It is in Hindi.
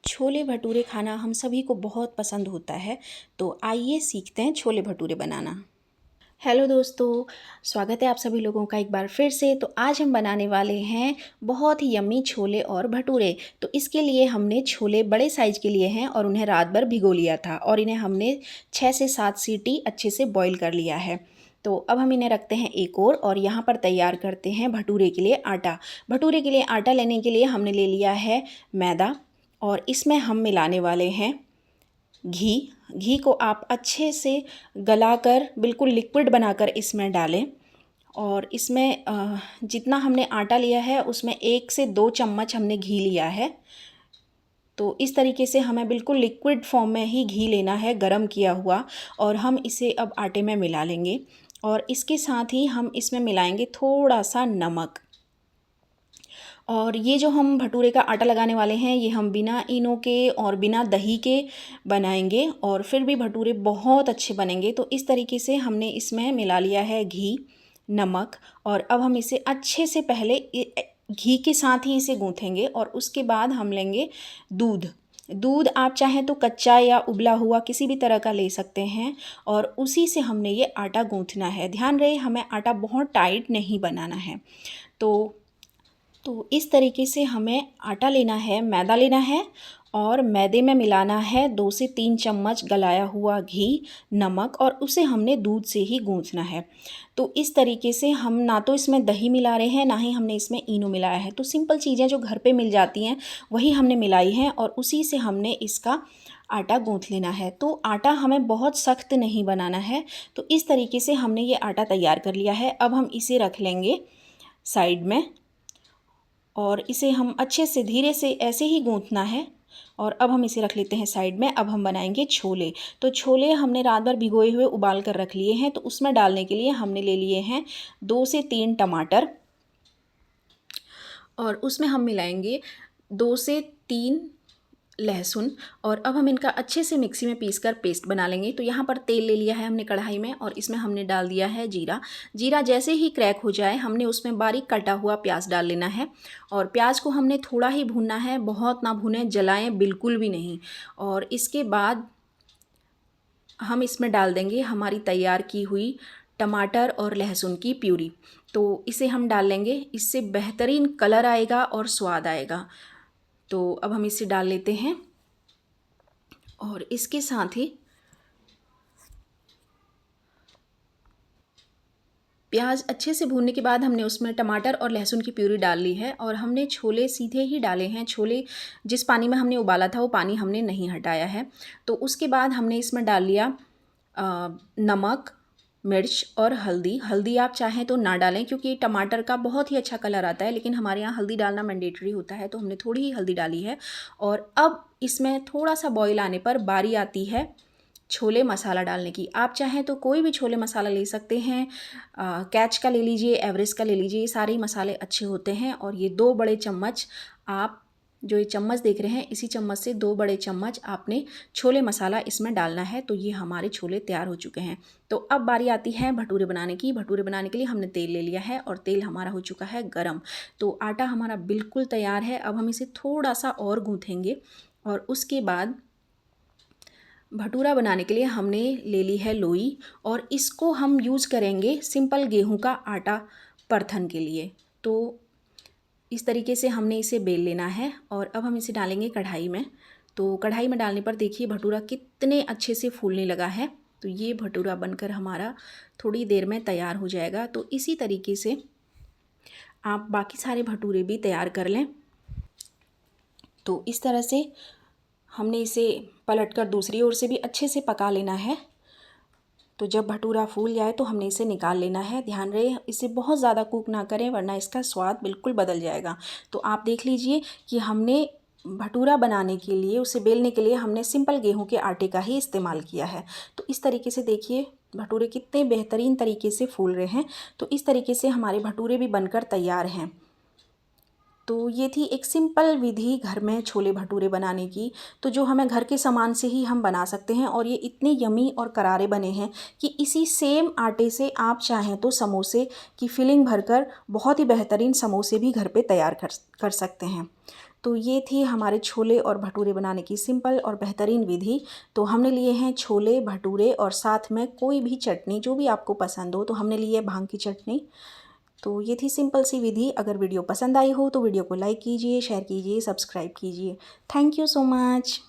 छोले भटूरे खाना हम सभी को बहुत पसंद होता है। तो आइए सीखते हैं छोले भटूरे बनाना। हेलो दोस्तों, स्वागत है आप सभी लोगों का एक बार फिर से। तो आज हम बनाने वाले हैं बहुत ही यम्मी छोले और भटूरे। तो इसके लिए हमने छोले बड़े साइज़ के लिए हैं और उन्हें रात भर भिगो लिया था और इन्हें हमने 6 से 7 सीटी अच्छे से बॉईल कर लिया है। तो अब हम इन्हें रखते हैं एक और यहाँ पर तैयार करते हैं भटूरे के लिए आटा। भटूरे के लिए आटा लेने के लिए हमने ले लिया है मैदा और इसमें हम मिलाने वाले हैं घी। घी को आप अच्छे से गलाकर बिल्कुल लिक्विड बनाकर इसमें डालें और इसमें जितना हमने आटा लिया है उसमें 1 से 2 चम्मच हमने घी लिया है। तो इस तरीके से हमें बिल्कुल लिक्विड फॉर्म में ही घी लेना है, गरम किया हुआ, और हम इसे अब आटे में मिला लेंगे और इसके साथ ही हम इसमें मिलाएंगे थोड़ा सा नमक। और ये जो हम भटूरे का आटा लगाने वाले हैं ये हम बिना इनो के और बिना दही के बनाएंगे और फिर भी भटूरे बहुत अच्छे बनेंगे। तो इस तरीके से हमने इसमें मिला लिया है घी, नमक, और अब हम इसे अच्छे से पहले घी के साथ ही इसे गूँथेंगे और उसके बाद हम लेंगे दूध। दूध आप चाहें तो कच्चा या उबला हुआ किसी भी तरह का ले सकते हैं और उसी से हमने ये आटा गूँथना है। ध्यान रहे हमें आटा बहुत टाइट नहीं बनाना है। तो इस तरीके से हमें आटा लेना है, मैदा लेना है और मैदे में मिलाना है 2 से 3 चम्मच गलाया हुआ घी, नमक, और उसे हमने दूध से ही गूँथना है। तो इस तरीके से हम ना तो इसमें दही मिला रहे हैं ना ही हमने इसमें इनो मिलाया है। तो सिंपल चीज़ें जो घर पे मिल जाती हैं वही हमने मिलाई हैं और उसी से हमने इसका आटा गूँथ लेना है। तो आटा हमें बहुत सख्त नहीं बनाना है। तो इस तरीके से हमने ये आटा तैयार कर लिया है। अब हम इसे रख लेंगे साइड में और इसे हम अच्छे से धीरे से ऐसे ही गूँथना है। और अब हम इसे रख लेते हैं साइड में। अब हम बनाएंगे छोले। तो छोले हमने रात भर भिगोए हुए उबाल कर रख लिए हैं। तो उसमें डालने के लिए हमने ले लिए हैं 2 से 3 टमाटर और उसमें हम मिलाएंगे 2 से 3 लहसुन और अब हम इनका अच्छे से मिक्सी में पीसकर पेस्ट बना लेंगे। तो यहाँ पर तेल ले लिया है हमने कढ़ाई में और इसमें हमने डाल दिया है जीरा। जीरा जैसे ही क्रैक हो जाए हमने उसमें बारीक कटा हुआ प्याज डाल लेना है और प्याज को हमने थोड़ा ही भूनना है, बहुत ना भुनें, जलाएं बिल्कुल भी नहीं। और इसके बाद हम इसमें डाल देंगे हमारी तैयार की हुई टमाटर और लहसुन की प्यूरी। तो इसे हम डाल लेंगे, इससे बेहतरीन कलर आएगा और स्वाद आएगा। तो अब हम इसे डाल लेते हैं और इसके साथ ही प्याज अच्छे से भूनने के बाद हमने उसमें टमाटर और लहसुन की प्यूरी डाल ली है और हमने छोले सीधे ही डाले हैं। छोले जिस पानी में हमने उबाला था वो पानी हमने नहीं हटाया है। तो उसके बाद हमने इसमें डाल लिया नमक, मिर्च और हल्दी। हल्दी आप चाहें तो ना डालें क्योंकि टमाटर का बहुत ही अच्छा कलर आता है, लेकिन हमारे यहाँ हल्दी डालना मैंडेटरी होता है तो हमने थोड़ी ही हल्दी डाली है। और अब इसमें थोड़ा सा बॉईल आने पर बारी आती है छोले मसाला डालने की। आप चाहें तो कोई भी छोले मसाला ले सकते हैं, कैच का ले लीजिए, एवरेस्ट का ले लीजिए, ये सारे मसाले अच्छे होते हैं। और ये 2 बड़े चम्मच, आप जो ये चम्मच देख रहे हैं इसी चम्मच से 2 बड़े चम्मच आपने छोले मसाला इसमें डालना है। तो ये हमारे छोले तैयार हो चुके हैं। तो अब बारी आती है भटूरे बनाने की। भटूरे बनाने के लिए हमने तेल ले लिया है और तेल हमारा हो चुका है गरम। तो आटा हमारा बिल्कुल तैयार है। अब हम इसे थोड़ा सा और गूँथेंगे और उसके बाद भटूरा बनाने के लिए हमने ले ली है लोई और इसको हम यूज़ करेंगे सिंपल गेहूं का आटा परथन के लिए। तो इस तरीके से हमने इसे बेल लेना है और अब हम इसे डालेंगे कढ़ाई में। तो कढ़ाई में डालने पर देखिए भटूरा कितने अच्छे से फूलने लगा है। तो ये भटूरा बनकर हमारा थोड़ी देर में तैयार हो जाएगा। तो इसी तरीके से आप बाकी सारे भटूरे भी तैयार कर लें। तो इस तरह से हमने इसे पलटकर दूसरी ओर से भी अच्छे से पका लेना है। तो जब भटूरा फूल जाए तो हमने इसे निकाल लेना है। ध्यान रहे इसे बहुत ज़्यादा कुक ना करें वरना इसका स्वाद बिल्कुल बदल जाएगा। तो आप देख लीजिए कि हमने भटूरा बनाने के लिए, उसे बेलने के लिए हमने सिंपल गेहूं के आटे का ही इस्तेमाल किया है। तो इस तरीके से देखिए भटूरे कितने बेहतरीन तरीके से फूल रहे हैं। तो इस तरीके से हमारे भटूरे भी बनकर तैयार हैं। तो ये थी एक सिंपल विधि घर में छोले भटूरे बनाने की, तो जो हमें घर के सामान से ही हम बना सकते हैं और ये इतने यमी और करारे बने हैं कि इसी सेम आटे से आप चाहें तो समोसे की फिलिंग भरकर बहुत ही बेहतरीन समोसे भी घर पे तैयार कर सकते हैं। तो ये थी हमारे छोले और भटूरे बनाने की सिंपल और बेहतरीन विधि। तो हमने लिए हैं छोले, भटूरे और साथ में कोई भी चटनी जो भी आपको पसंद हो। तो हमने ली है भांग की चटनी। तो ये थी सिंपल सी विधि। अगर वीडियो पसंद आई हो तो वीडियो को लाइक कीजिए, शेयर कीजिए, सब्सक्राइब कीजिए। Thank you so much.